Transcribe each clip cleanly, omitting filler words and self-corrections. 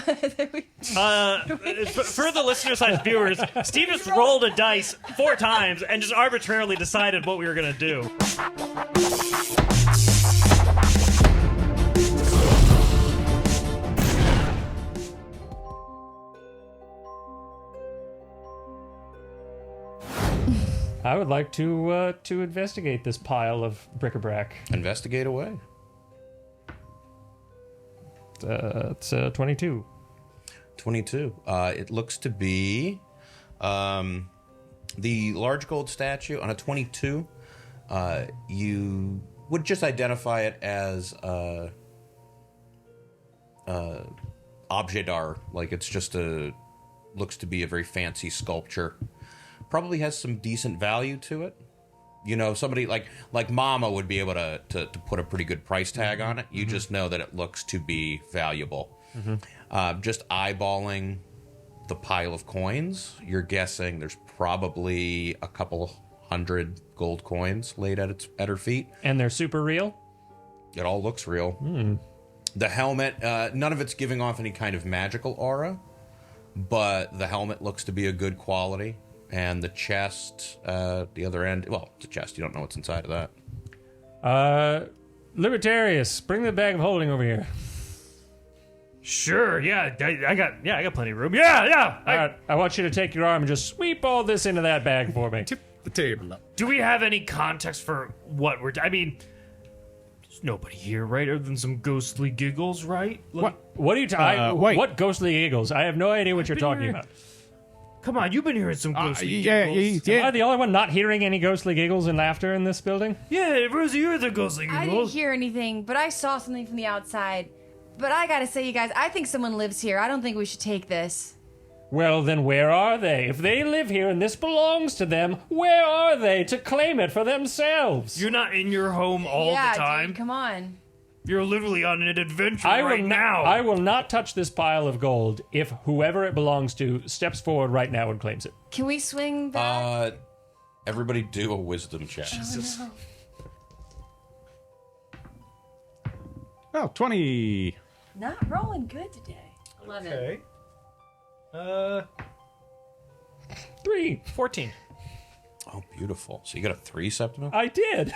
For the listeners/viewers, Steve just rolled a dice 4 times and just arbitrarily decided what we were going to do. I would like to investigate this pile of bric-a-brac. Investigate away. It's 22. 22. It looks to be the large gold statue on a 22. You would just identify it as objet d'art. Like it's just looks to be a very fancy sculpture. Probably has some decent value to it. You know, somebody like Mama would be able to put a pretty good price tag on it. You just know that it looks to be valuable. Just eyeballing the pile of coins, you're guessing there's probably a couple hundred gold coins laid at her feet. And they're super real? It all looks real. The helmet, none of it's giving off any kind of magical aura, but the helmet looks to be a good quality. And the chest, the other end, well, the chest, you don't know what's inside of that. Libertarius, bring the bag of holding over here. Sure, yeah, I got plenty of room. Yeah. All right, I want you to take your arm and just sweep all this into that bag for me. Tip the table up. Do we have any context for what we're... I mean, there's nobody here, right, other than some ghostly giggles, right? Like, What are you talking? wait. What ghostly giggles? I have no idea what you're talking here. about. Come on, you've been hearing some ghostly giggles. Am I the only one not hearing any ghostly giggles and laughter in this building? Yeah, Rosie, you're the ghostly giggles. I didn't hear anything, but I saw something from the outside. But I gotta say, you guys, I think someone lives here. I don't think we should take this. Well, then where are they? If they live here and this belongs to them, where are they to claim it for themselves? You're not in your home all yeah, the time. Dude, come on. You're literally on an adventure now. now. I will not touch this pile of gold if whoever it belongs to steps forward right now and claims it. Can we swing back? Everybody do a wisdom check. Jesus. Oh, 20. Not rolling good today. 11. Okay. 3. 14. Oh, beautiful. So you got a 3, Septimus? I did.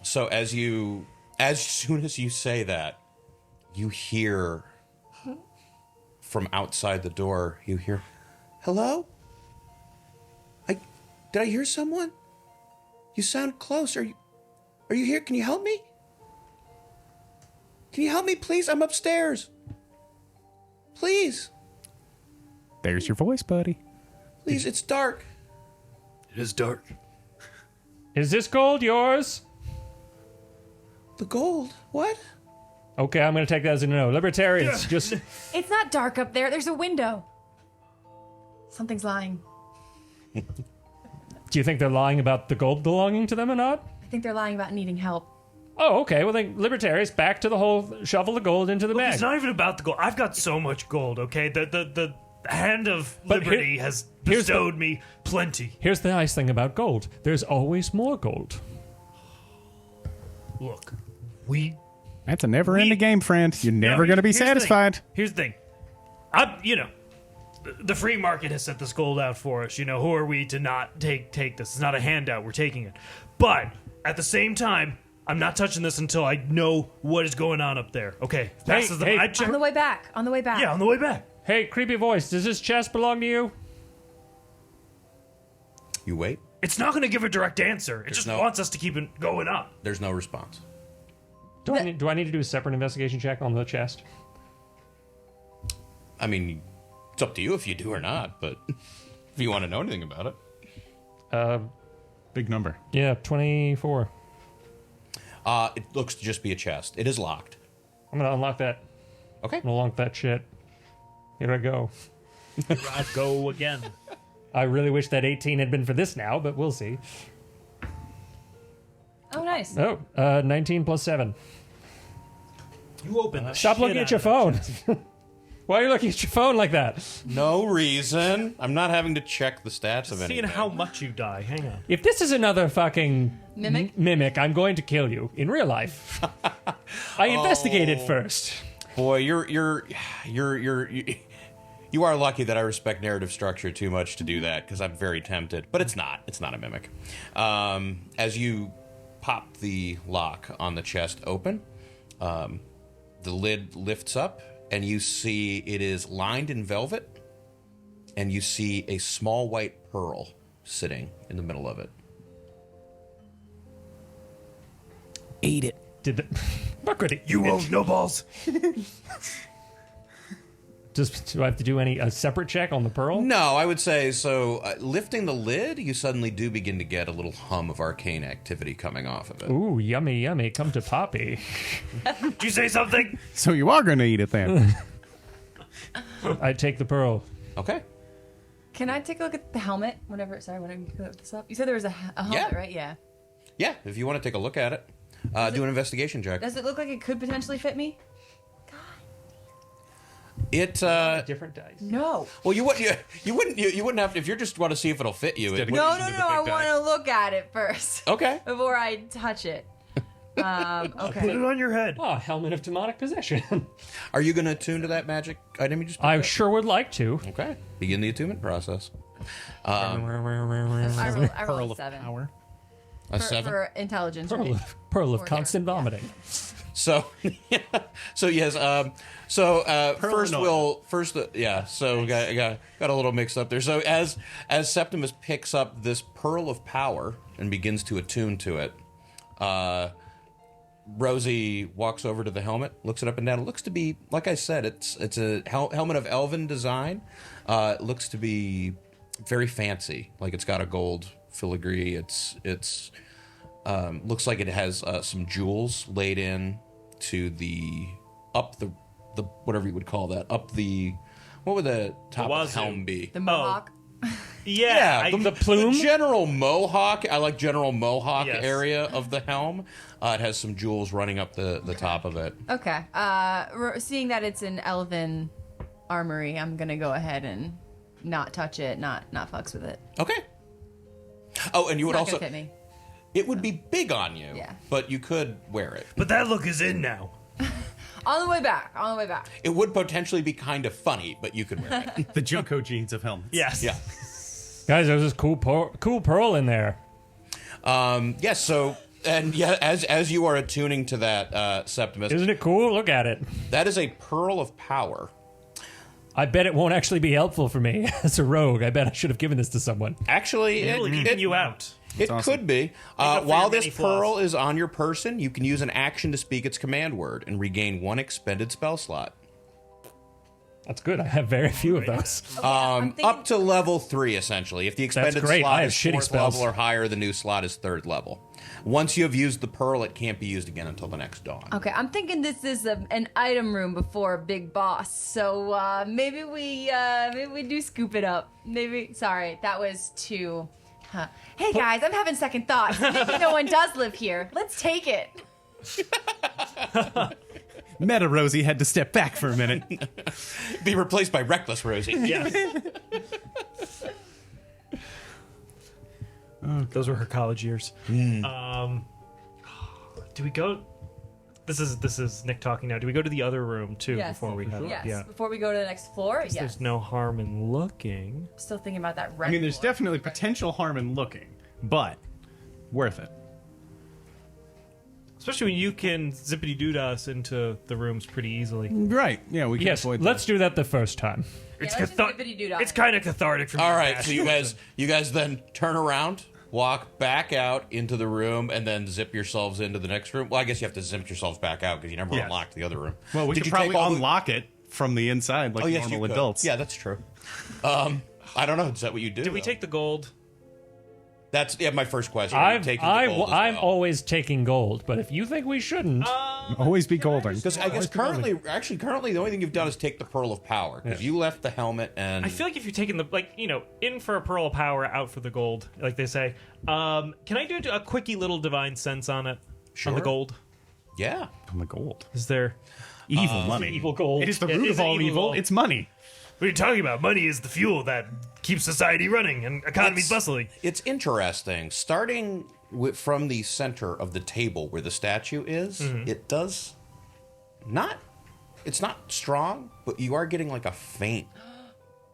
So as soon as you say that, you hear from outside the door, you hear, "Hello? Did I hear someone? You sound close. Are you here? Can you help me? Can you help me, please? I'm upstairs. Please. There's your voice, buddy. Please, it's dark." It is dark. Is this gold yours? The gold? What? Okay, I'm going to take that as a no. Libertarians, just... It's not dark up there. There's a window. Something's lying. Do you think they're lying about the gold belonging to them or not? I think they're lying about needing help. Oh, okay. Well, then, Libertarius, back to the whole shovel the gold into the Look, bag. it's not even about the gold. I've got so much gold, okay? The hand of liberty has bestowed me plenty. Here's the nice thing about gold. There's always more gold. Look, That's a never-ending game, friend. You're never going to be satisfied. Here's the thing. The free market has set this gold out for us. You know, who are we to not take this? It's not a handout. We're taking it. But at the same time, I'm not touching this until I know what is going on up there. Okay. On the way back. On the way back. Yeah, on the way back. Hey, creepy voice, does this chest belong to you? You wait. It's not going to give a direct answer. It just wants us to keep it going up. There's no response. Do I need to do a separate investigation check on the chest? I mean, it's up to you if you do or not, but if you want to know anything about it. Big number. Yeah, 24. It looks to just be a chest. It is locked. I'm going to unlock that. Okay. I'm going to unlock that shit. Here I go. I go again. I really wish that 18 had been for this now, but we'll see. Oh, nice. Oh, 19 plus 7. You open the Stop looking at your phone. Why are you looking at your phone like that? No reason. I'm not having to check the stats of anything. Seeing how much you die. Hang on. If this is another fucking Mimic? mimic, I'm going to kill you in real life. I investigated first. Boy, you are lucky that I respect narrative structure too much to do that, because I'm very tempted. But it's not. It's not a mimic. As you pop the lock on the chest open, the lid lifts up, and you see it is lined in velvet, and you see a small white pearl sitting in the middle of it. Eat it. Did the not good? You won't, no balls. Do I have to do a separate check on the pearl? No, I would say so. Lifting the lid, you suddenly do begin to get a little hum of arcane activity coming off of it. Ooh, yummy, yummy. Come to Poppy. Did you say something? So you are going to eat it then. I take the pearl. Okay. Can I take a look at the helmet? Whenever you put this up. You said there was a helmet, Yeah. right? Yeah. Yeah, if you want to take a look at it, do an investigation check. Does it look like it could potentially fit me? It Different dice. No. well, you wouldn't have to, if you just want to see if it'll fit you. It, No. I want to look at it first okay. before I touch it. Put Okay. it on your head. Oh, helmet of demonic possession. Are you going to attune to that magic item you just? I picked up? sure would like to. Okay. Begin the attunement process. I roll a 7. Power. A 7. For intelligence. Pearl Right? pearl of Or constant yeah. vomiting. So, so yes. So got a little mixed up there. So as Septimus picks up this pearl of power and begins to attune to it, Rosie walks over to the helmet, looks it up and down. It looks to be, like I said, it's a helmet of elven design. It looks to be very fancy, like it's got a gold filigree. It's looks like it has some jewels laid in to the whatever you would call that, what would the top of the wazoo. helm be? The mohawk. Yeah. The plume? The general mohawk. I like general mohawk Yes. area of the helm. It has some jewels running up the top of it. Okay. Seeing that it's an elven armory, I'm gonna go ahead and not touch it, not fucks with it. Okay. Oh, and you would Not also. gonna fit me. It would be big on you. Yeah. But you could wear it. But that look is in now. On the way back. It would potentially be kind of funny, but you could wear it. The Junko jeans of helmets. Yes. Yeah. Guys, there's this cool pearl in there. Yes. So, and yeah, as you are attuning to that, Septimus, Isn't it cool? Look at it. that is a pearl of power. I bet it won't actually be helpful for me as a rogue. I bet I should have given this to someone. Actually, It'll even you out. It awesome. could be. up for While your this many flaws. pearl is on your person, you can use an action to speak its command word and regain 1 expended spell slot. That's good. I have very few of those. I'm thinking, Up to level 3, essentially. If the expended great. slot I have is shitty 4th spells. level or higher, the new slot is 3rd level. Once you have used the pearl, it can't be used again until the next dawn. Okay, I'm thinking this is an item room before a big boss. So maybe we do scoop it up. Maybe. Sorry, that was too. Huh. Hey guys, I'm having second thoughts. Maybe no one does live here. Let's take it. Meta Rosie had to step back for a minute. Be replaced by Reckless Rosie. Yes. Those were her college years. Do we go? This is Nick talking now. Do we go to the other room too Yes. before we head? Yes. Yeah. Before we go to the next floor. Yes. There's no harm in looking. Still thinking about that red. I mean, there's floor. definitely potential harm in looking, but worth it. Especially when you can zippity doo us into the rooms pretty easily. Right. Yeah, we can Yes, avoid let's do that the first time. It's let's just zippity-doo-dah It's it. kind of cathartic for me. All to right, bash. so you guys then turn around, walk back out into the room, and then zip yourselves into the next room. Well, I guess you have to zip yourselves back out because you never Yes. unlocked the other room. Well, we Did could you probably take all the- unlock it from the inside like Oh, yes, you normal could. adults. Yeah, that's true. I don't know. Is that what you do? Did we though? take the gold? That's my first question. Are you taking the gold as I'm well? always taking gold, but if you think we shouldn't, Always be golden. Because I guess currently the only thing you've done is take the pearl of power because you left the helmet and I feel like if you're taking the in for a pearl of power, out for the gold, like they say. Can I do a quickie little divine sense on it? Sure. On the gold? yeah. On the gold. Is there? Evil money. evil gold. It is the Yeah, root is of it all evil evil. gold? It's money. What are you talking about? Money is the fuel that keeps society running and economies bustling. It's interesting. Starting from the center of the table where the statue is, it does not it's not strong, but you are getting like a faint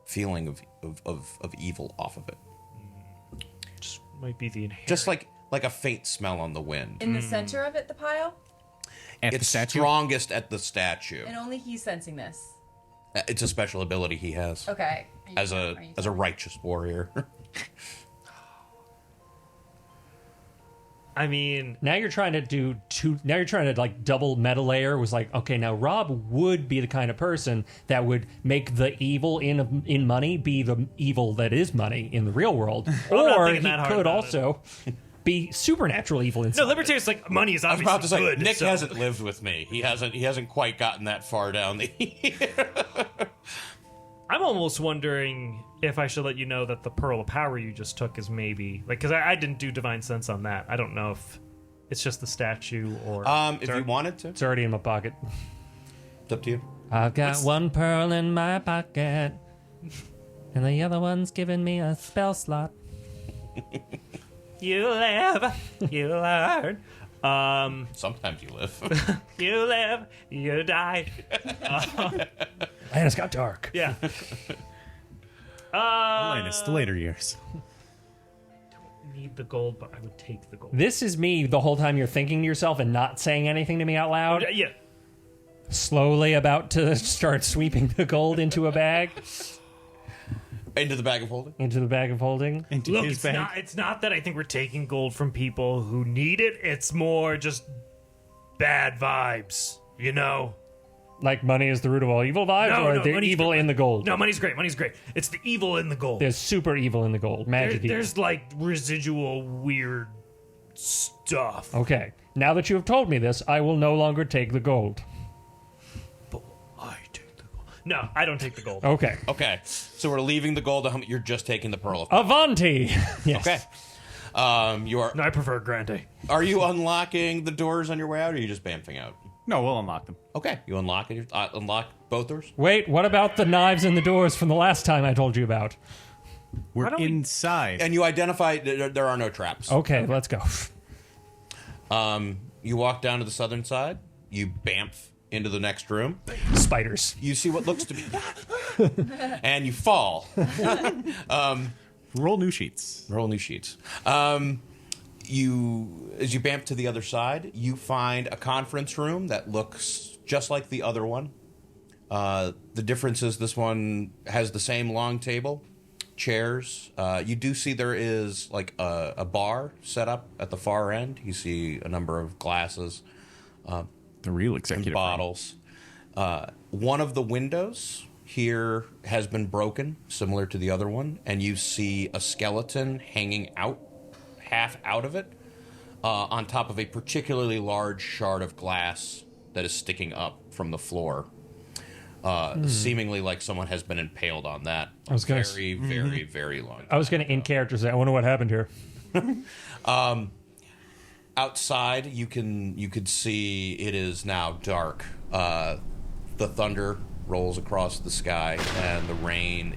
feeling of evil off of it. Just might be the inherent. Just like a faint smell on the wind. In the center of it, the pile? At the It's statue? strongest at the statue. And only he's sensing this. It's a special ability he has Okay. as a righteous warrior. I mean, Now you're trying to like double meta layer. Was like, okay, now Rob would be the kind of person that would make the evil in money be the evil that is money in the real world, not or thinking he that hard could about also be supernatural evil in no, some way. Libertarius like money is I was obviously about to say, good. Nick so- hasn't lived with me. He hasn't quite gotten that far down the. I'm almost wondering if I should let you know that the Pearl of Power you just took is maybe like because I didn't do Divine Sense on that. I don't know if it's just the statue or. If you wanted to, It's already in my pocket. it's up to you. I've got one pearl in my pocket, and the other one's giving me a spell slot. You live, you learn. Sometimes you live. You live, you die. And it's got dark. Yeah. Linus, the later years. Need the gold, but I would take the gold. This is me the whole time you're thinking to yourself and not saying anything to me out loud. Yeah. Slowly about to start sweeping the gold into a bag, Into the bag of holding. into the bag of holding. Into Look, his bag. it's not that I think we're taking gold from people who need it. It's more just bad vibes, you know? Like money is the root of all evil vibes, No, or no, the money's evil great. in the gold. No, money's great. Money's great. It's the evil in the gold. There's super evil in the gold. Magic evil. There's like residual weird stuff. Okay. Now that you have told me this, I will no longer take the gold. But I take the gold. No, I don't take the gold. Okay. Okay, so we're leaving the gold. You're just taking the pearl. Avanti! Yes. Okay. You are. No, I prefer Grande. Are you unlocking the doors on your way out, or are you just bamfing out? No, we'll unlock them. Okay, you unlock it. Unlock both doors. Wait, what about the knives in the doors from the last time I told you about? We're don't we- inside. And you identify there are no traps. Okay, let's go. You walk down to the southern side. You bamf into the next room. Spiders. You see what looks to be, and you fall. Roll new sheets. Roll new sheets. As you bamf to the other side, you find a conference room that looks just like the other one. The difference is this one has the same long table, chairs. You do see there is like a bar set up at the far end. You see a number of glasses, The real executive. room. bottles. One of the windows here has been broken, similar to the other one, and you see a skeleton hanging out, half out of it, on top of a particularly large shard of glass that is sticking up from the floor. Seemingly like someone has been impaled on that. I was gonna very, very, very long. I was going to in character say, I wonder what happened here. Outside, you could see it is now dark. The thunder rolls across the sky, and the wind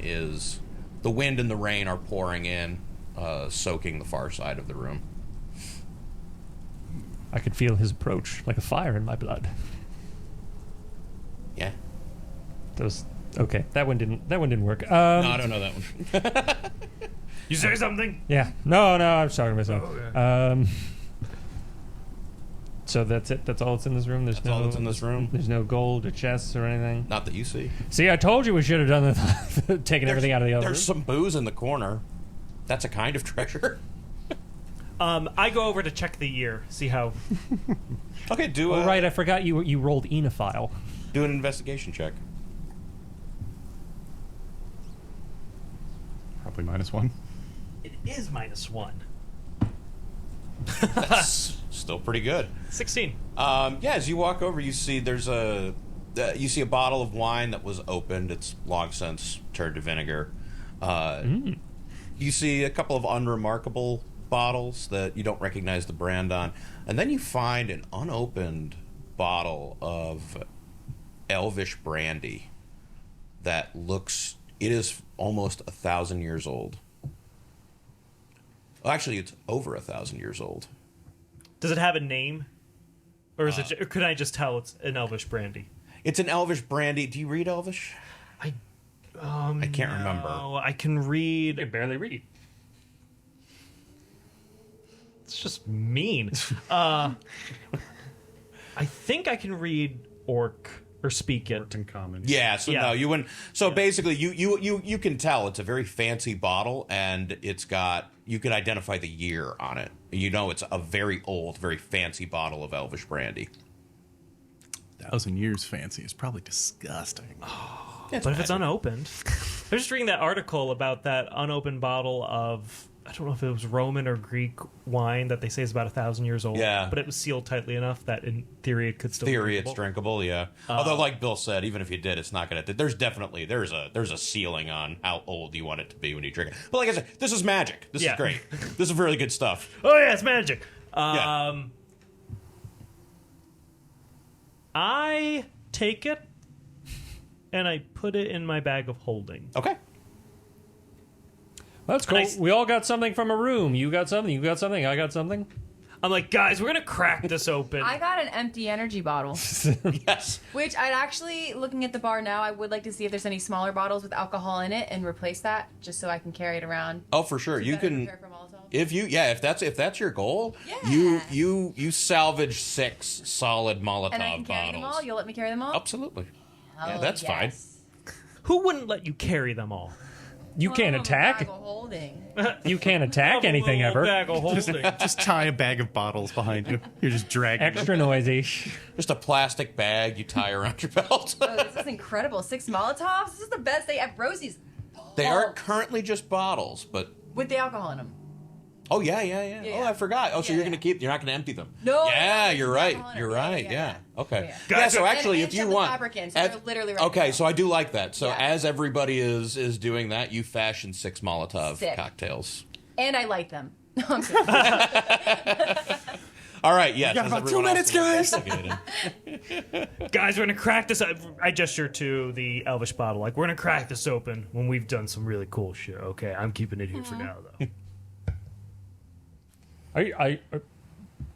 and the rain are pouring in, soaking the far side of the room. I could feel his approach like a fire in my blood. Yeah. Okay, that one didn't work. No, I don't know that one. You say something? Yeah. No, I'm talking to myself. okay. So that's it. That's all that's in this room. There's That's all that's in this room. There's no gold or chests or anything. Not that you see. See, I told you we should have done the taken everything out of the other. There's some booze in the corner. That's a kind of treasure. I go over to check the year, see how. Okay, do Oh, right, I forgot you rolled Enophile. do an investigation check. Probably -1. It is -1. That's still pretty good. 16. As you walk over, you see there's a bottle of wine that was opened. It's long since turned to vinegar. You see a couple of unremarkable bottles that you don't recognize the brand on, and then you find an unopened bottle of elvish brandy that it is almost 1,000 years old. Well, actually, it's over 1,000 years old. Does it have a name? Or is it? Or could I just tell it's an Elvish brandy? It's an Elvish brandy. Do you read Elvish? I can't remember. Oh, I can read. You can barely read. It's just mean. I think I can read Orc or speak it. In common. Yeah, so Yeah. no, you wouldn't. So basically, you can tell it's a very fancy bottle, and it's got, you can identify the year on it. You know it's a very old, very fancy bottle of Elvish brandy. 1,000 years fancy is probably disgusting. But if it's unopened, I was just reading that article about that unopened bottle of, I don't know if it was Roman or Greek wine that they say is about 1,000 years old. Yeah. But it was sealed tightly enough that in theory it could still Theory, be it's drinkable. Yeah. Although, like Bill said, even if you did, it's not gonna. There's a ceiling on how old you want it to be when you drink it. But like I said, this is magic. This is Yeah. great. This is really good stuff. Oh yeah, it's magic. Yeah. I take it and I put it in my bag of holding. Okay. That's cool. Nice. We all got something from a room. You got something. You got something. I got something. I'm like, guys, we're gonna crack this open. I got an empty energy bottle, Yes. which I'd actually, looking at the bar now, I would like to see if there's any smaller bottles with alcohol in it and replace that, just so I can carry it around. Oh, for sure. You Better can. prepare for Molotov. If that's your goal, Yeah. you salvage 6 solid Molotov And I can carry them all. bottles. You'll let me carry them all? Absolutely. Yeah, Oh, that's fine. yes. Who wouldn't let you carry them all? You can't Oh, attack. bag of holding. You can't attack anything Little ever. bag of holding. Just tie a bag of bottles behind you. You're just dragging them. Extra noisy. Just a plastic bag you tie around your belt. Oh, this is incredible. 6 Molotovs. This is the best they have. Rosie's They are currently just bottles, but with the alcohol in them. oh yeah. Yeah. Oh, I forgot. Oh, so Yeah, you're yeah. gonna keep. You're not gonna empty them. No, Yeah, no, you're it's right. alcohol in You're it. right. Yeah, Yeah. yeah. Okay. Yeah. Yeah. Guys, So and- actually, and if you shove the want, fabric in, so they're literally ready to okay. go. So I do like that. So Yeah. as everybody is doing that, you fashion 6 Molotov Sick. cocktails. And I light them. No, I'm kidding. All right. Yes. got as about 2 everyone else minutes, is guys. investigating. Guys, we're gonna crack this. I gesture to the Elvish bottle, like we're gonna crack this open when we've done some really cool shit. Okay, I'm keeping it here for now, though.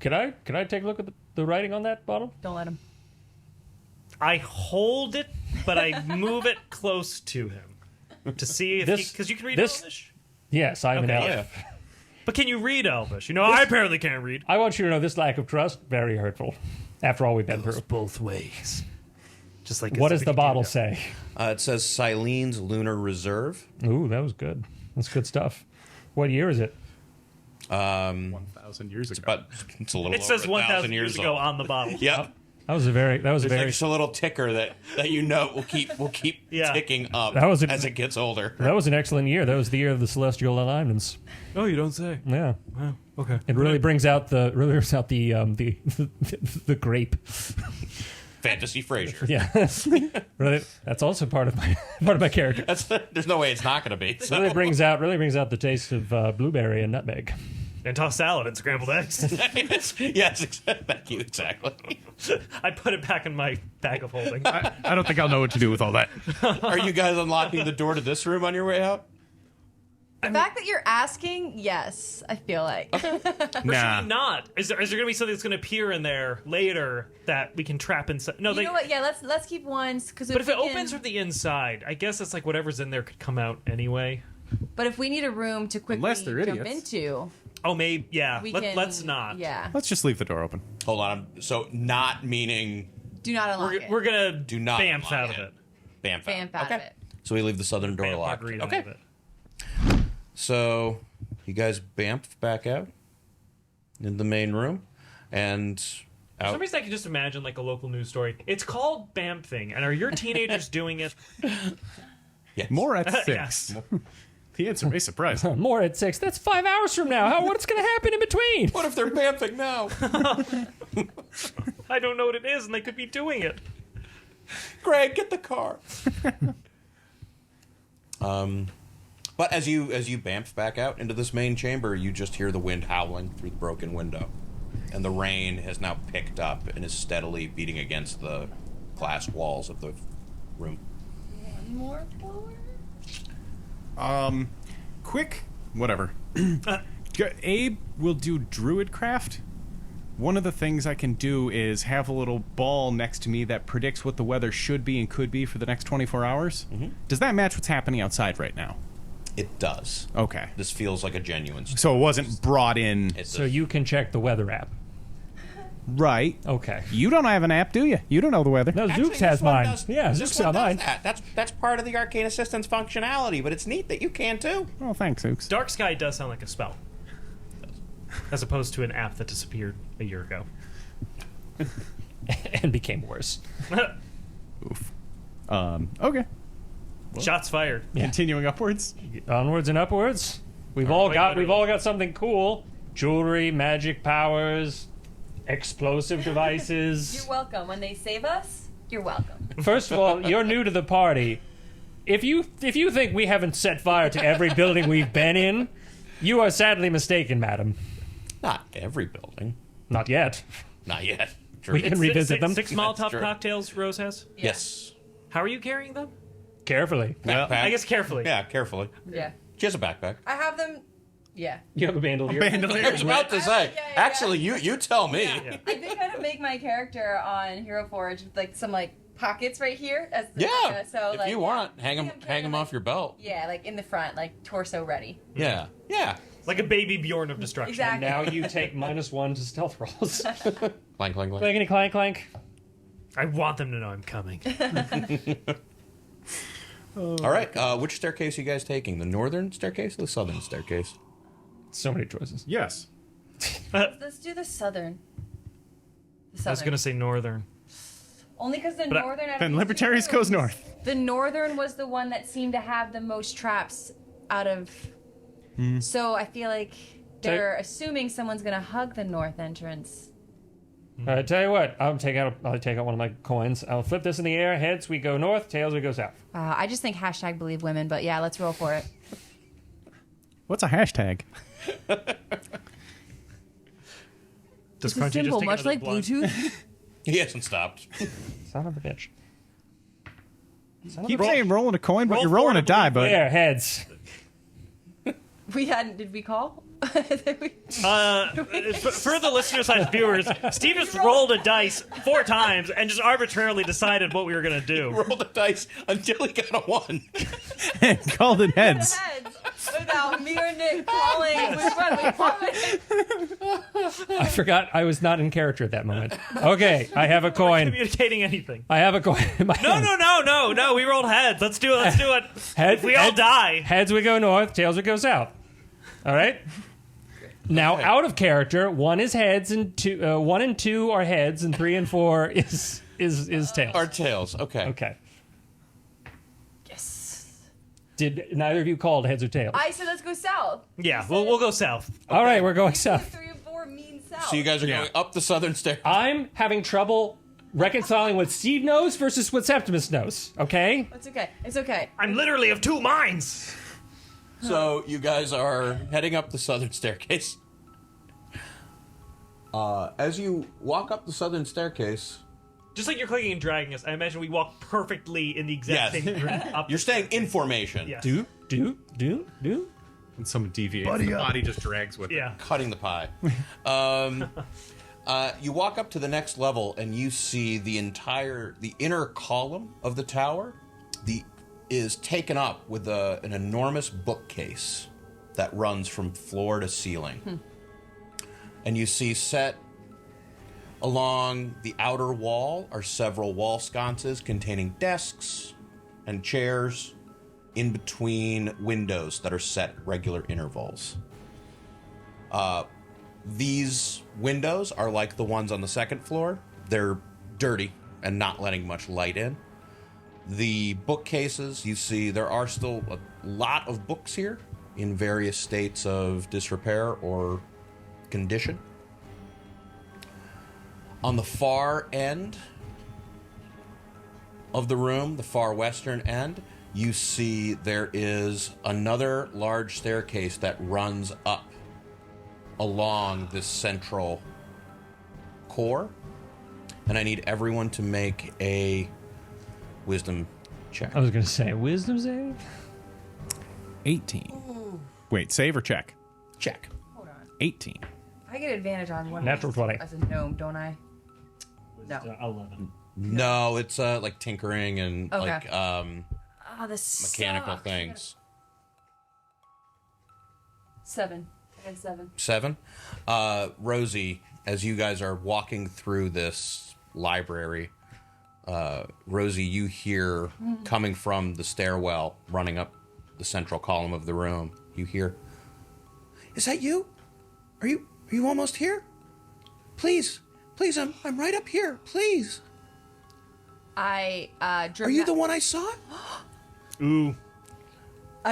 Can I take a look at the writing on that bottle? Don't let them. I hold it, but I move it close to him to see if This- because you can read this- Elvish. Yes, I'm an Okay, elf. yeah. But can you read Elvish? You know, I apparently can't read. I want you to know this lack of trust very hurtful. After all we've been through. Both ways. Just like What does the Zippity bottle Doo. say? It says Silene's Lunar Reserve. Ooh, that was good. That's good stuff. What year is it? 1,000 years ago. But it's a little. It says over 1,000 years ago old. on the bottle. Yep. That was a very There's like very just a little ticker that you know will keep Yeah. ticking up That was a- as it gets older. that was an excellent year. That was the year of the celestial alignments. Oh, you don't say. Yeah. Oh, okay. It really brings out the the grape. Fantasy Frasier. Yeah. Really, that's also part of my character. There's no way it's not going to be. So. Really brings out the taste of blueberry and nutmeg. And toss salad and scrambled eggs. yes, thank you. Exactly. I put it back in my bag of holding. I don't think I'll know what to do with all that. Are you guys unlocking the door to this room on your way out? The fact that you're asking, yes, I feel like. Nah. Not. Is there going to be something that's going to appear in there later that we can trap inside? No, You know what? Yeah, let's keep one. Because But if it opens from the inside, I guess it's like whatever's in there could come out anyway. But if we need a room to quickly Unless they're jump idiots. into, Oh, maybe. Yeah. we Let's not. Yeah. Let's just leave the door open. Hold on. So not meaning Do not unlock it. We're going to do not bamf unlock out of it. it. Bam. Bamf out of it. So we leave the southern door Bamf locked. margarita out Okay. of it. So you guys bamf back out in the main room and For some out. reason, I can just imagine like a local news story. It's called bamfing, and are your teenagers doing it? Yes. More at 6. The answer may surprise you. More at 6. That's 5 hours from now. What's going to happen in between? What if they're bamfing now? I don't know what it is, and they could be doing it. Greg, get the car. But as you bamf back out into this main chamber, you just hear the wind howling through the broken window, and the rain has now picked up and is steadily beating against the glass walls of the room. One more floor? Quick, whatever. Abe will do druid craft. one of the things I can do is have a little ball next to me that predicts what the weather should be and could be for the next 24 hours. Does that match what's happening outside right now? It does. Okay. This feels like a genuine story. So it wasn't brought in. So you can check the weather app. Right. Okay. You don't have an app, do you? You don't know the weather. No, Actually, Zooks has this one mine. does- Yeah, this Zooks one got does mine. that. That's part of the Arcane Assistance functionality, but it's neat that you can too. Oh, thanks, Ooks. Dark Sky does sound like a spell, as opposed to an app that disappeared a year ago. And became worse. Okay. Shots fired. Continuing upwards. Onwards and upwards. We've all got literally. something cool. Jewelry, magic powers, explosive devices. You're welcome. When they save us, you're welcome. First of all, you're new to the party. If you think we haven't set fire to every building we've been in, you are sadly mistaken, madam. Not every building. Not yet. Not yet. True. We can revisit them Six Molotov true. cocktails Rose has. Yes. How are you carrying them? carefully. Backpack. I guess carefully. Yeah, carefully. Yeah. She has a backpack. I have them. Yeah. You have a bandolier. I was about to say. Yeah. Actually, you tell me. Yeah. I think I'm gonna make my character on Hero Forge with like some like pockets right here. As the, Yeah. so if like, you want, hang I them, think I'm carrying off your belt. Yeah, like in the front, like torso ready. Yeah. Yeah. Like a baby Bjorn of destruction. Exactly. Now you take -1 to stealth rolls. Clank, clank, clank. Clankety clank clank. I want them to know I'm coming. All right. Which staircase are you guys taking? The northern staircase or the southern staircase? So many choices. Yes. Let's do the southern. The I was gonna say northern. Only because the But I- northern. out of Then these two Libertarius goes rooms, north. The northern was the one that seemed to have the most traps out of. So I feel like they're assuming someone's gonna hug the north entrance. All right, tell you what. I'll take out one of my coins. I'll flip this in the air. Heads we go north. Tails we go south. I just think hashtag believe women, but yeah, let's roll for it. What's a hashtag? Does It's a Crunchy just symbol, take much another like blunt? Bluetooth. He hasn't stopped. Son of a bitch. Son of Keep a bitch. saying rolling a coin, but Roll you're rolling a forward, die, bud. There, heads. We hadn't. Did we call? For the listeners and viewers, Steve just rolled a dice 4 times and just arbitrarily decided what we were gonna do. Roll the dice until he got a 1. And called it heads. Heads without me or Nick calling which one we wanted. I forgot I was not in character at that moment. Okay, I have a coin. Communicating anything. I have a coin in my hand. No. We rolled heads. Let's do it. Heads, We all die. Heads we go north, tails we go south. All right. Now, out of character, 1 is heads, and 1 and 2 are heads, and 3 and 4 is tails. Our tails. Okay. Okay. Yes. Did neither of you called heads or tails? I said let's go south. Yeah, we'll go south. All right, we're going south. 3 and 4 mean south. So you guys are going up the southern stair. I'm having trouble reconciling what Steve knows versus what Septimus knows. Okay. It's okay. It's okay. I'm literally of 2 minds. So you guys are heading up the southern staircase. As you walk up the southern staircase, Just like you're clicking and dragging us, I imagine we walk perfectly in the exact Yes. same route up. you're staying in formation. Yeah. Do. And some deviates. The body just drags with it. Yeah. Cutting the pie. You walk up to the next level and you see the inner column of the tower is taken up with an enormous bookcase that runs from floor to ceiling. And you see set along the outer wall are several wall sconces containing desks and chairs in between windows that are set at regular intervals. These windows are like the ones on the second floor. They're dirty and not letting much light in. The bookcases, you see there are still a lot of books here in various states of disrepair or condition. On the far end of the room, the far western end, you see there is another large staircase that runs up along this central core. And I need everyone to make a wisdom check. I was going to say wisdom save. 18. Wait, save or check? Check. Hold on. 18. I get advantage on one. Natural 20. As a gnome, don't I? No. 11. No, it's like tinkering and Okay. like Oh, this mechanical sucks. things. 7. I had 7. 7. Rosie, as you guys are walking through this library, Rosie, you hear coming from the stairwell, running up the central column of the room. You hear, "Is that you? Are you almost here? Please, I'm right up here. Please. I Are you the one I saw?" Ooh.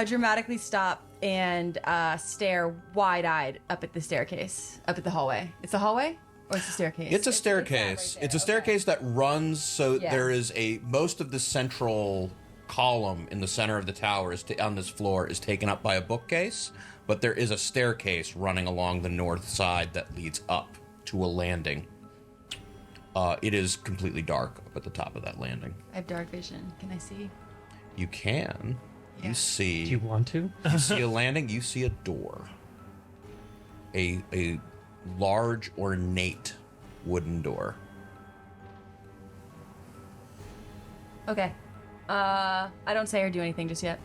dramatically stop and stare wide-eyed up at the staircase, up at the hallway. It's a hallway or it's a staircase? It's a staircase. right It's a there. staircase that runs, so Yeah. there is most of the central column in the center of the tower on this floor is taken up by a bookcase, but there is a staircase running along the north side that leads up to a landing. It is completely dark up at the top of that landing. I have dark vision. Can I see? You can. Yeah. You see. Do you want to? You see a landing. You see a door. A large, ornate wooden door. Okay. I don't say or do anything just yet.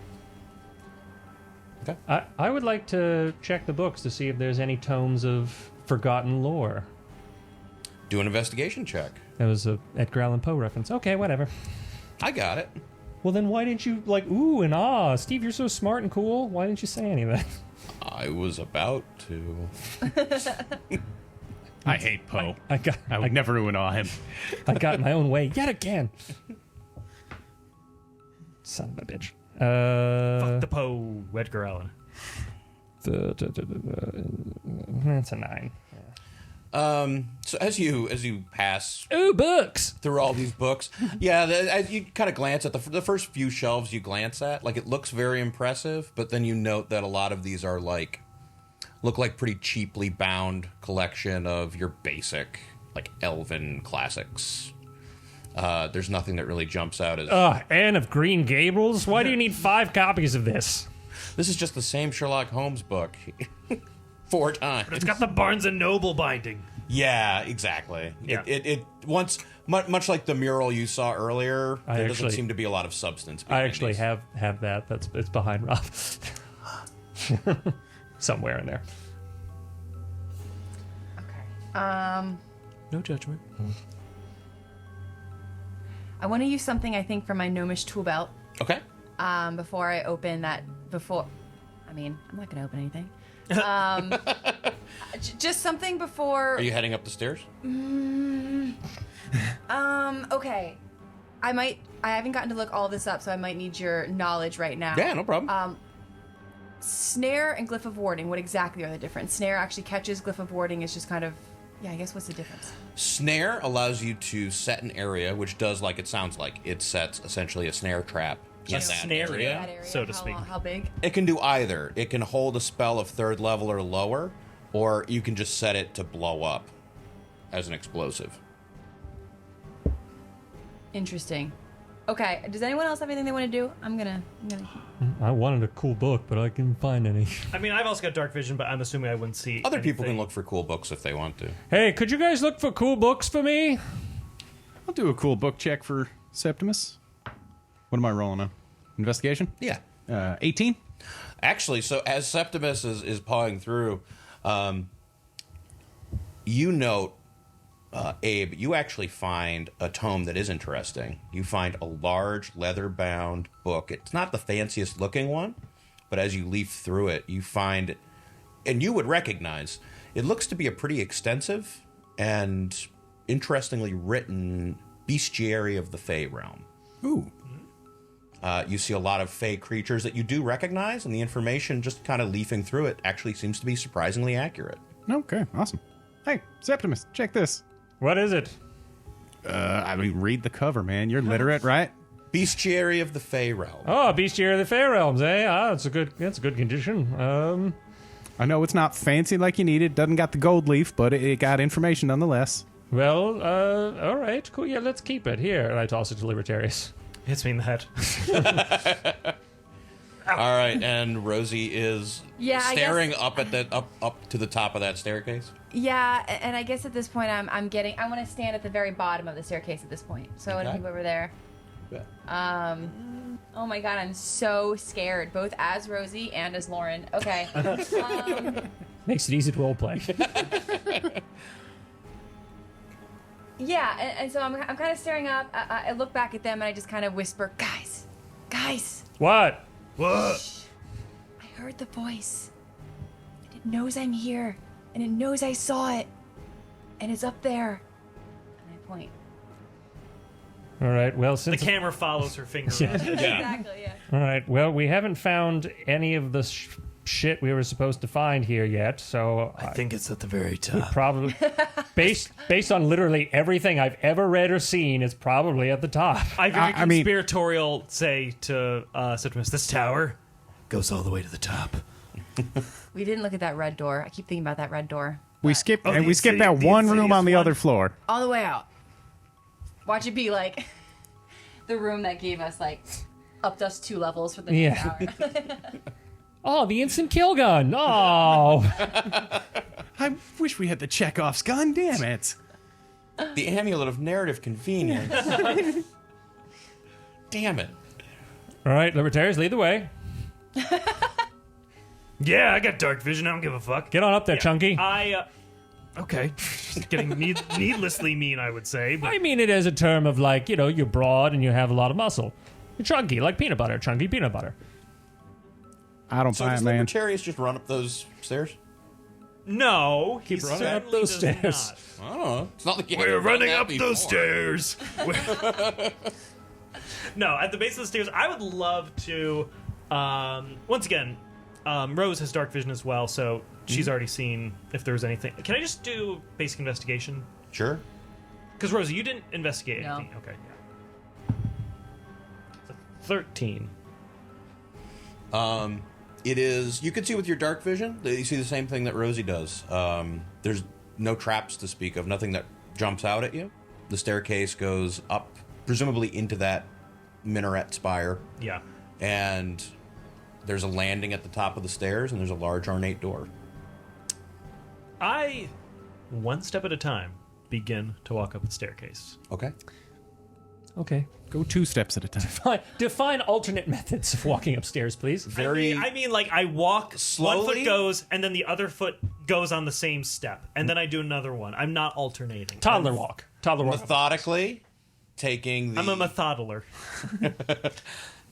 Okay. I would like to check the books to see if there's any tomes of forgotten lore. Do an investigation check. That was a Edgar Allan Poe reference. Okay, whatever. I got it. Well, then why didn't you, like, ooh and ah, Steve, you're so smart and cool. Why didn't you say any of that? I was about to. I hate Poe. I would never awe him. got my own way yet again. Son of a bitch. Fuck the Poe, Edgar Allan. That's a 9. So as you pass Ooh, books. through all these books, yeah, as you kind of glance at the first few shelves you glance at, like it looks very impressive, but then you note that a lot of these are look like pretty cheaply bound collection of your basic like elven classics. There's nothing that really jumps out as Anne of Green Gables? Why do you need 5 copies of this? this is just the same Sherlock Holmes book 4 times. It's got the Barnes and Noble binding. Yeah, exactly. Yeah. It once much like the mural you saw earlier. I There doesn't actually- seem to be a lot of substance. I behind actually these. have that. It's behind Rob. Somewhere in there. Okay. No judgment. I want to use something I think from my gnomish tool belt. Okay. Before I open that. I'm not going to open anything. Just something before. Are you heading up the stairs? Okay. I haven't gotten to look all this up, so I might need your knowledge right now. Yeah, no problem. Snare and glyph of warding, what exactly are the difference? Snare actually catches, glyph of warding is just kind of, yeah, I guess what's the difference? Snare allows you to set an area, which does like it sounds like. It sets essentially a snare trap in A that snare area. That area, so to how speak. How big? It can do either. It can hold a spell of 3rd level or lower, or you can just set it to blow up as an explosive. Interesting. Okay, does anyone else have anything they want to do? I'm gonna. I wanted a cool book, but I couldn't find any. I mean, I've also got dark vision, but I'm assuming I wouldn't see. Other people can anything. look for cool books if they want to. Hey, could you guys look for cool books for me? I'll do a cool book check for Septimus. What am I rolling on? Investigation? Yeah. 18? Actually, so as Septimus is pawing through, you note, Abe, you actually find a tome that is interesting. You find a large leather-bound book. It's not the fanciest looking one, but as you leaf through it, you find, and you would recognize, it looks to be a pretty extensive and interestingly written bestiary of the Fey realm. Ooh. You see a lot of Fey creatures that you do recognize, and the information just kind of leafing through it actually seems to be surprisingly accurate. Okay, awesome. Hey, Septimus, check this. What is it? Read the cover, man. You're literate, right? Bestiary of the Fey realm. Oh, Bestiary of the Fair Realms, eh? That's a good condition. I know it's not fancy like you need it. Doesn't got the gold leaf, but it got information nonetheless. Well, all right, cool. Yeah, let's keep it here. And I toss it to Libertarius. Hits me in the head. All right, and Rosie is Yeah, I staring guess- up at that up to the top of that staircase. Yeah, and I guess at this point I want to stand at the very bottom of the staircase at this point. So I want to Okay. move over there. Yeah. Oh my god, I'm so scared, both as Rosie and as Lauren. Okay. Makes it easy to roleplay. Yeah, and so I'm kind of staring up. I look back at them and I just kind of whisper, guys, What? What? I heard the voice. And it knows I'm here. And it knows I saw it. And it's up there. And I point. All right. Well, The since camera follows her finger. Exactly, yeah. all right. Well, we haven't found any of the shit we were supposed to find here yet. So I think it's at the very top. probably based on literally everything I've ever read or seen, it's probably at the top. I very I mean- conspiratorial say to Septimus, this tower goes all the way to the top. We didn't look at that red door. I keep thinking about that red door. We skipped the we skipped insidi- that the one room insidious on the one? other floor. All the way out. Watch it be like the room that gave us upped us 2 levels for the next Yeah. hour. Oh, the instant kill gun. Oh. I wish we had the Chekhov's gun. Damn it. The amulet of narrative convenience. Damn it. All right, Libertarius, lead the way. Yeah, I got dark vision. I don't give a fuck. Get on up there, Chunky. Okay. Getting needlessly mean, I would say. But I mean it as a term of like, you're broad and you have a lot of muscle. You're chunky, like peanut butter. Chunky peanut butter. I don't So buy does it, man. Libertarius just run up those stairs? no, he Keep running up certainly those does stairs. not. I don't know. It's not like you We're haven't done running that up those before. stairs. No, at the base of the stairs, I would love to. Once again, Rose has dark vision as well, so she's already seen if there's anything. Can I just do basic investigation? Sure. Because Rosie, you didn't investigate No. anything. Okay. Yeah. So 13. It is. You can see with your dark vision. You see the same thing that Rosie does. There's no traps to speak of. Nothing that jumps out at you. The staircase goes up, presumably into that minaret spire, Yeah. and there's a landing at the top of the stairs, and there's a large ornate door. I, one step at a time, begin to walk up the staircase. Okay. Okay. Go 2 steps at a time. Define alternate methods of walking upstairs, please. Very. I mean, like, I walk, Slowly? one foot goes, and then the other foot goes on the same step, and then I do another one. I'm not alternating. Toddler walk. Toddler walk. methodically taking the I'm a methodeler.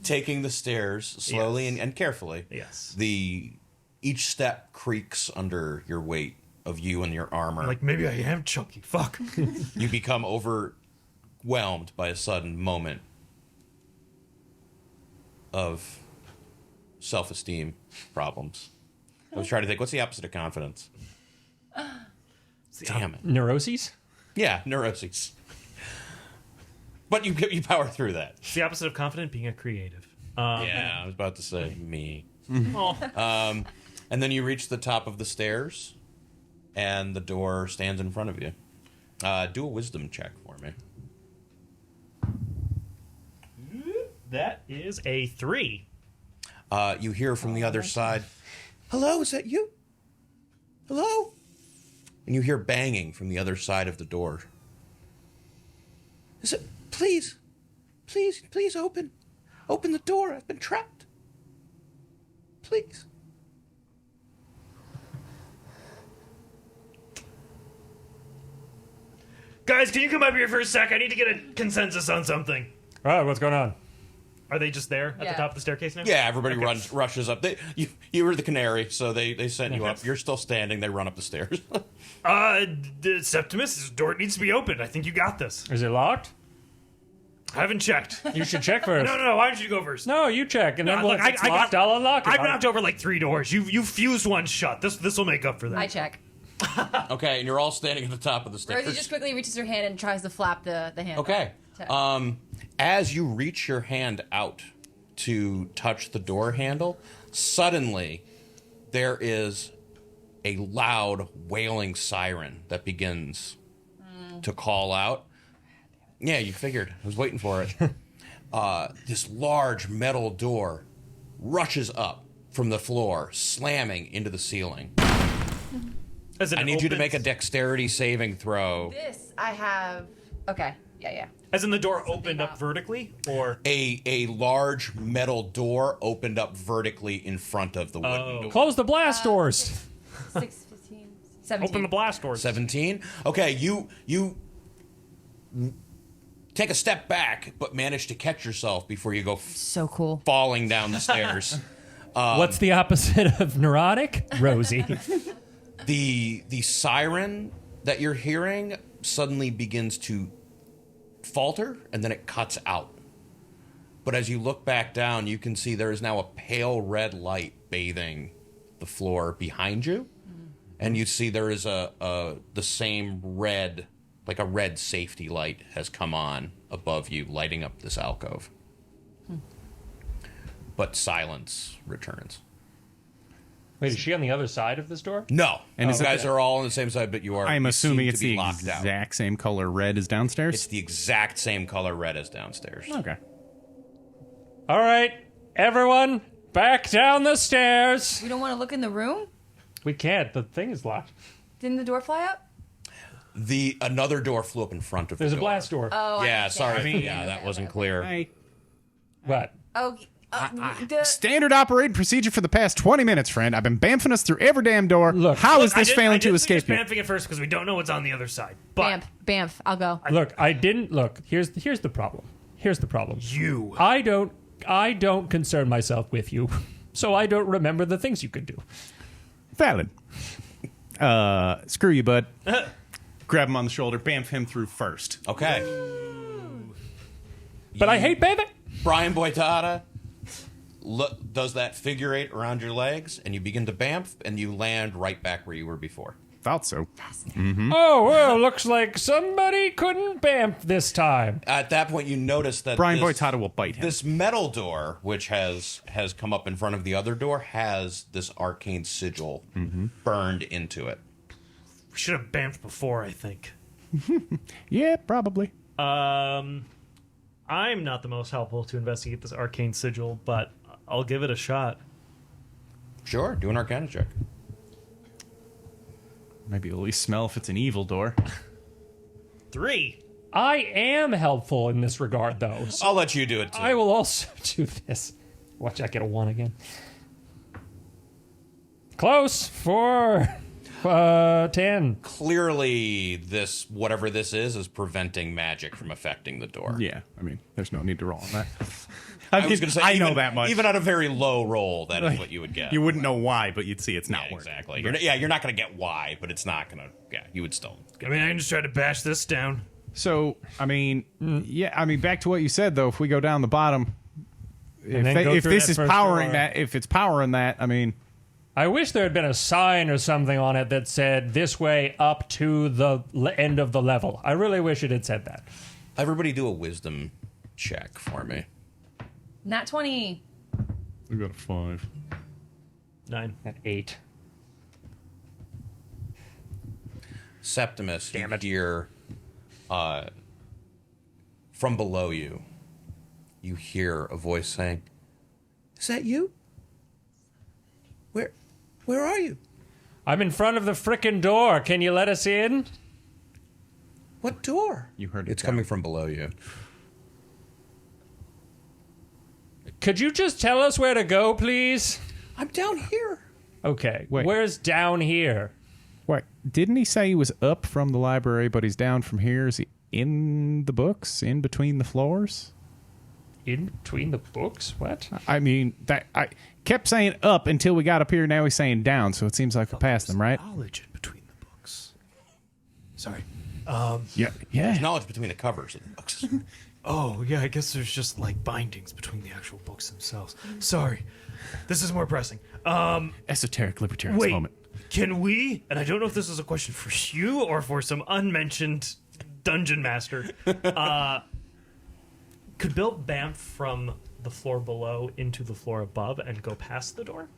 taking the stairs slowly Yes. and carefully. Yes. Each step creaks under your weight of you and your armor. Like, maybe I am chunky. Fuck. You become overwhelmed by a sudden moment of self-esteem problems. I was trying to think, what's the opposite of confidence? Damn it. Neuroses? Yeah, neuroses. But you power through that. It's the opposite of confident, being a creative. Yeah, I was about to say me. Oh. And then you reach the top of the stairs, and the door stands in front of you. Do a wisdom check for me. That is a 3. You hear from the other side, "Hello, is that you? Hello?" And you hear banging from the other side of the door. Is it? Please, please open the door. I've been trapped. Please. Guys, can you come up here for a sec? I need to get a consensus on something. All right, what's going on? Are they just there at Yeah. the top of the staircase now? Yeah, everybody rushes up. You were the canary, so they sent you up. You're still standing. They run up the stairs. Septimus, this door needs to be opened. I think you got this. Is it locked? I haven't checked. You should check first. No. Why don't you go first? No, you check, and then No, look, once it's locked, I'll unlock it. I've knocked over like 3 doors. You fused one shut. This will make up for that. I check. Okay, and you're all standing at the top of the stairs. Rosie just quickly reaches her hand and tries to flap the hand. Okay. To- As you reach your hand out to touch the door handle, suddenly there is a loud wailing siren that begins to call out. Yeah, you figured. I was waiting for it. This large metal door rushes up from the floor, slamming into the ceiling. I need you to make a dexterity saving throw. This I have. Okay. Yeah. As in the door opened up vertically, or A large metal door opened up vertically in front of the wooden door. Close the blast doors. 6, 15, 17. open the blast doors. 17. Okay, you take a step back, but manage to catch yourself before you go So cool. falling down the stairs. What's the opposite of neurotic? Rosie. The siren that you're hearing suddenly begins to falter, and then it cuts out. But as you look back down, you can see there is now a pale red light bathing the floor behind you, and you see there is the same red, like a red safety light has come on above you, lighting up this alcove. But silence returns. Wait, is she on the other side of this door? No, and is you it- guys are all on the same side, but you are. I'm you assuming seem it's to be the locked out. exact same color red as downstairs. It's the exact same color red as downstairs. Okay. All right, everyone, back down the stairs. We don't want to look in the room? We can't. The thing is locked. Didn't the door fly up? Another door flew up in front of There's the a door. blast door. Oh, I Yeah, understand. sorry. That wasn't clear. Hey, What? Oh, standard operating procedure for the past 20 minutes, friend. I've been bamfing us through every damn door. Look, How is I this did- failing I to did escape suggest you? Bamfing it first because we don't know what's on the other side. But Bamf. I'll go. Look, I didn't look. Here's the problem. Here's the problem. you. I don't concern myself with you, so I don't remember the things you could do. Valid. Screw you, bud. Grab him on the shoulder, bamf him through first. Okay. But I hate baby. Brian Boitata does that figure eight around your legs, and you begin to bamf, and you land right back where you were before. Thought so. Oh, well, looks like somebody couldn't bamf this time. At that point, you notice that Brian this, Boitata will bite him. this metal door, which has come up in front of the other door, has this arcane sigil burned into it. We should have bamfed before, I think. Yeah, probably. I'm not the most helpful to investigate this arcane sigil, but I'll give it a shot. Sure, do an Arcana check. Maybe at least smell if it's an evil door. 3. I am helpful in this regard, though. So I'll let you do it too. I will also do this. Watch, I get a 1 again. Close for 10. Clearly, this whatever this is preventing magic from affecting the door. Yeah, I mean, there's no need to roll on that. I was going to say, I know even- that much. Even at a very low roll, that is what you would get. You wouldn't know why, but you'd see it's not Yeah, working. exactly. You're not going to get why, but it's not going to. Yeah, you would still. I mean, I can just try to bash this down. So, I mean, back to what you said though. If we go down the bottom, then go if through this that is first powering door. that, if it's powering that, I mean, I wish there had been a sign or something on it that said this way up to the end of the level. I really wish it had said that. Everybody do a wisdom check for me. Nat 20. we got a 5. 9. At 8. Septimus, Damn you it. hear from below you, you hear a voice saying, "Is that you? Where are you? I'm in front of the frickin' door. Can you let us in? What door?" You heard it It's down. coming from below you. Could you just tell us where to go, please? I'm down here. Okay. Wait. Where's down here? Wait, didn't he say he was up from the library, but he's down from here? Is he in the books, in between the floors? In between the books? What? I mean, that I kept saying up until we got up here. Now he's saying down, so it seems like we passed them, right? Knowledge in between the books. Sorry. Yeah, yeah. Knowledge between the covers of the books. Oh, yeah, I guess there's just like bindings between the actual books themselves. Sorry. This is more pressing. Esoteric libertarian Wait, moment. can we, and I don't know if this is a question for you or for some unmentioned dungeon master, could Bill bamf from the floor below into the floor above and go past the door?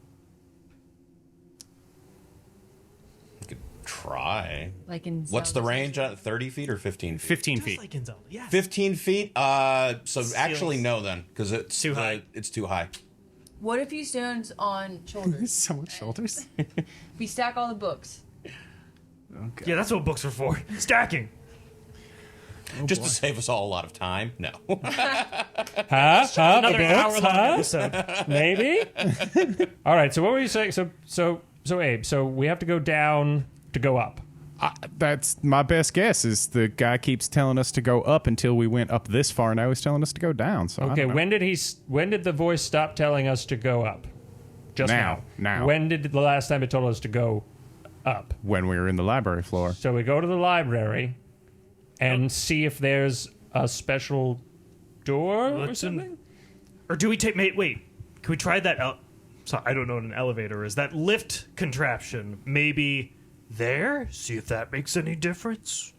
You could try. Like in What's the Zelda. range on it? 30 feet or 15 feet? 15 Just feet. like in Zelda, yeah. 15 feet? So actually no then, because it's Too high. It's too high. What if he stands on shoulders? Someone's shoulders. We stack all the books. Okay. Yeah, that's what books are for. Stacking. Just to save us all a lot of time. No. Huh? Another hour-long episode. Maybe. All right. So what were you saying? So Abe. So we have to go down to go up. That's my best guess. Is the guy keeps telling us to go up until we went up this far. Now he's telling us to go down. So I Okay. don't know. When did the voice stop telling us to go up? Just Now. When did the last time it told us to go up? When we were in the library floor. So we go to the library and see if there's a special door or Listen. something. Or do we take... Wait. Can we try that... So I don't know what an elevator is. That lift contraption. Maybe there? See if that makes any difference?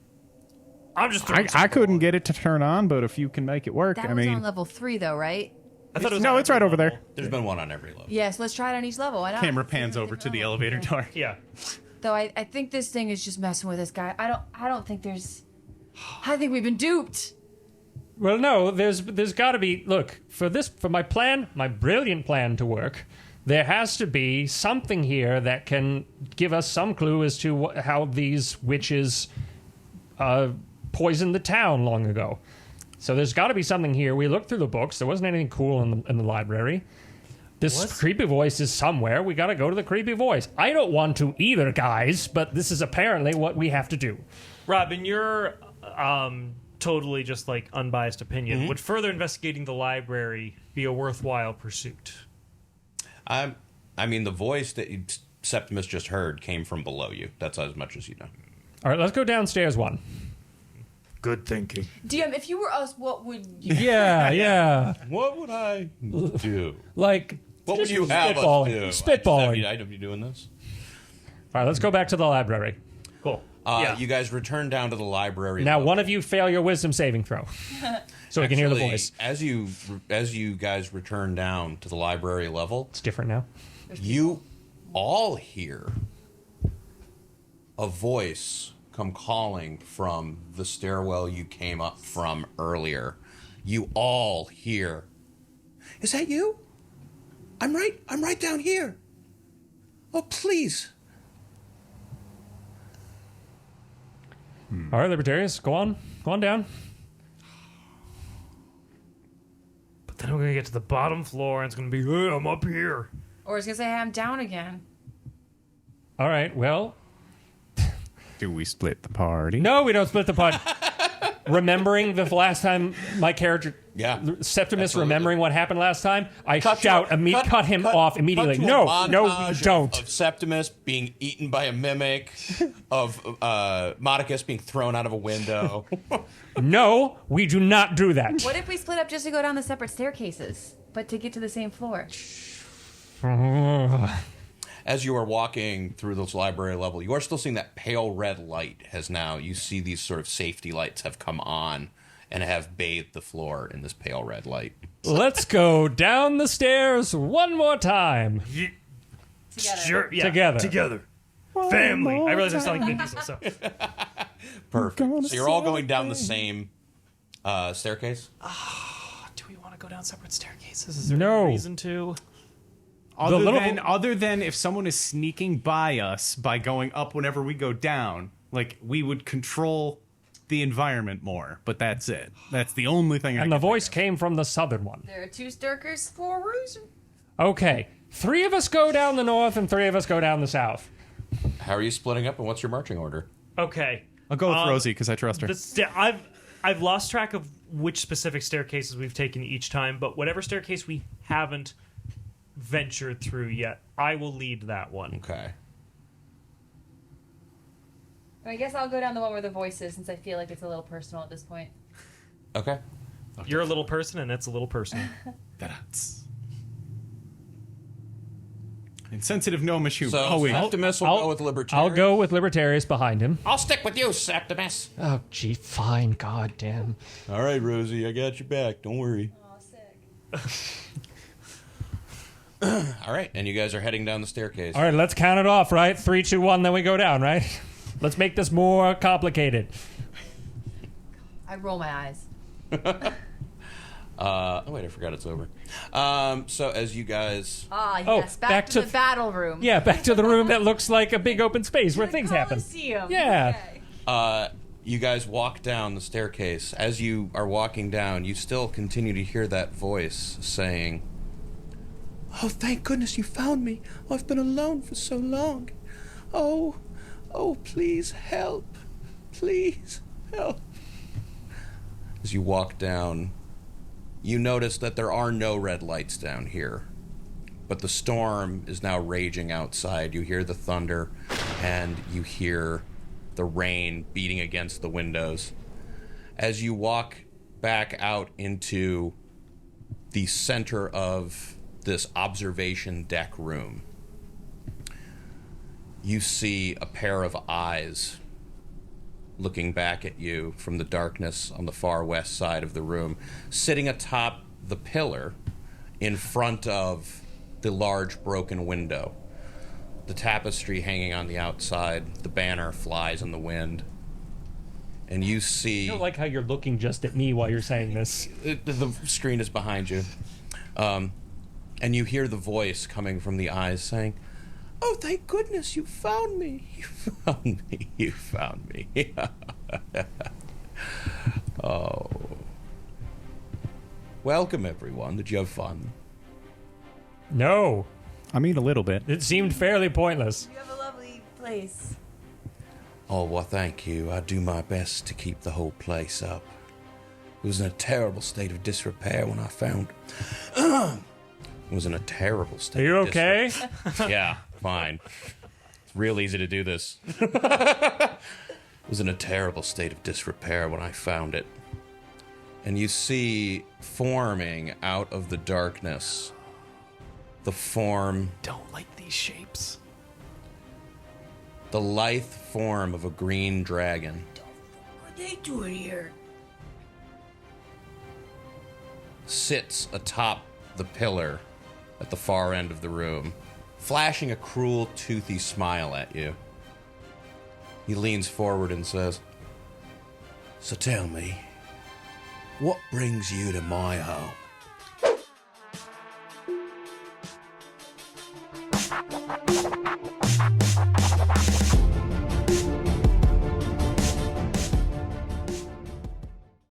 I'm just throwing I couldn't get it to turn on, but if you can make it work, That I was mean, on level 3, though, right? I thought it was no, on it's right every over level. there. There's been one on every level. Yes, let's try it on each level. Why not? Camera pans over to the elevator door. Yeah. Though I think this thing is just messing with this guy. I don't think there's... I think we've been duped. Well, no, there's got to be. Look, for my plan, my brilliant plan to work, there has to be something here that can give us some clue as to how these witches poisoned the town long ago. So there's got to be something here. We looked through the books. There wasn't anything cool in the library. This creepy voice is somewhere. We got to go to the creepy voice. I don't want to either, guys, but this is apparently what we have to do. Rob, in your totally just like unbiased opinion, would further investigating the library be a worthwhile pursuit? I mean, the voice that Septimus just heard came from below you. That's as much as you know. All right, let's go downstairs one. Good thinking. DM, if you were us, what would you... Yeah. What would I do? Like, What would just you have us spitballing. do? Spitballing. I'd have you doing this. All right, let's go back to the library. Cool. You guys return down to the library. Now, level. one of you fail your wisdom saving throw, so we can hear the Actually, voice. As you guys return down to the library level, It's different now. you all hear a voice come calling from the stairwell you came up from earlier. You all hear, "Is that you? I'm right down here. Oh, please." All right, Libertarius, go on down. But then we're going to get to the bottom floor and it's going to be, hey, I'm up here. Or it's going to say, hey, I'm down again. All right, well, Do we split the party? no, we don't split the pot. Remembering the last time my character, Yeah, Septimus, absolutely. remembering what happened last time, I cut him cut off immediately. to a No, you montage don't. Of Septimus being eaten by a mimic, of Modicus being thrown out of a window. No, we do not do that. What if we split up just to go down the separate staircases, but to get to the same floor? As you are walking through this library level, you are still seeing that pale red light. You see these sort of safety lights have come on and have bathed the floor in this pale red light. Let's go down the stairs one more time. Together. Sure, yeah. Together. Family. I realize I sound like Vin Diesel, so. Perfect. So you're all going down the same staircase? Do we want to go down separate staircases? Is there No. any reason to? Other than if someone is sneaking by us by going up whenever we go down, like we would control the environment more. But that's it. That's the only thing. And the voice came from the southern one. There are 2 staircases for a reason. Okay, 3 of us go down the north and 3 of us go down the south. How are you splitting up and what's your marching order? Okay. I'll go with Rosie because I trust her. I've lost track of which specific staircases we've taken each time, but whatever staircase we haven't ventured through yet, I will lead that one. Okay. I guess I'll go down the one where the voice is, since I feel like it's a little personal at this point. Okay. You're a little person, and it's a little person. That's insensitive gnomish humor. So Oh wait, Septimus will go with Libertarius. I'll go with Libertarius behind him. I'll stick with you, Septimus. Oh, gee, fine, goddamn. All right, Rosie, I got your back. Don't worry. Oh, sick. All right, and you guys are heading down the staircase. All right, let's count it off, right? 3, 2, 1, then we go down, right? Let's make this more complicated. I roll my eyes. Oh wait, I forgot it's over. So as you guys, Ah, yes. Back to the battle room. Yeah, back to the room that looks like a big open space where things happen. Coliseum. Yeah. Okay. you guys walk down the staircase. As you are walking down, you still continue to hear that voice saying, "Oh, thank goodness you found me. I've been alone for so long. Oh, please help. Please help." As you walk down, you notice that there are no red lights down here, but the storm is now raging outside. You hear the thunder, and you hear the rain beating against the windows. As you walk back out into the center of this observation deck room, you see a pair of eyes looking back at you from the darkness on the far west side of the room, sitting atop the pillar in front of the large broken window. The tapestry hanging on the outside, the banner flies in the wind. And you see... I don't like how you're looking just at me while you're saying this. The screen is behind you. And you hear the voice coming from the eyes saying, "Oh, thank goodness you found me. You found me. You found me." Oh. Welcome, everyone. Did you have fun? No. I mean, a little bit. It seemed fairly pointless. You have a lovely place. Oh, well, thank you. I do my best to keep the whole place up. It was in a terrible state of disrepair when I found... It was in a terrible state Are you of okay? Yeah, fine. It's real easy to do this. It was in a terrible state of disrepair when I found it. And you see forming out of the darkness the form... Don't like these shapes. The lithe form of a green dragon. What are they doing here? Sits atop the pillar at the far end of the room, flashing a cruel, toothy smile at you. He leans forward and says, "So tell me, what brings you to my home?"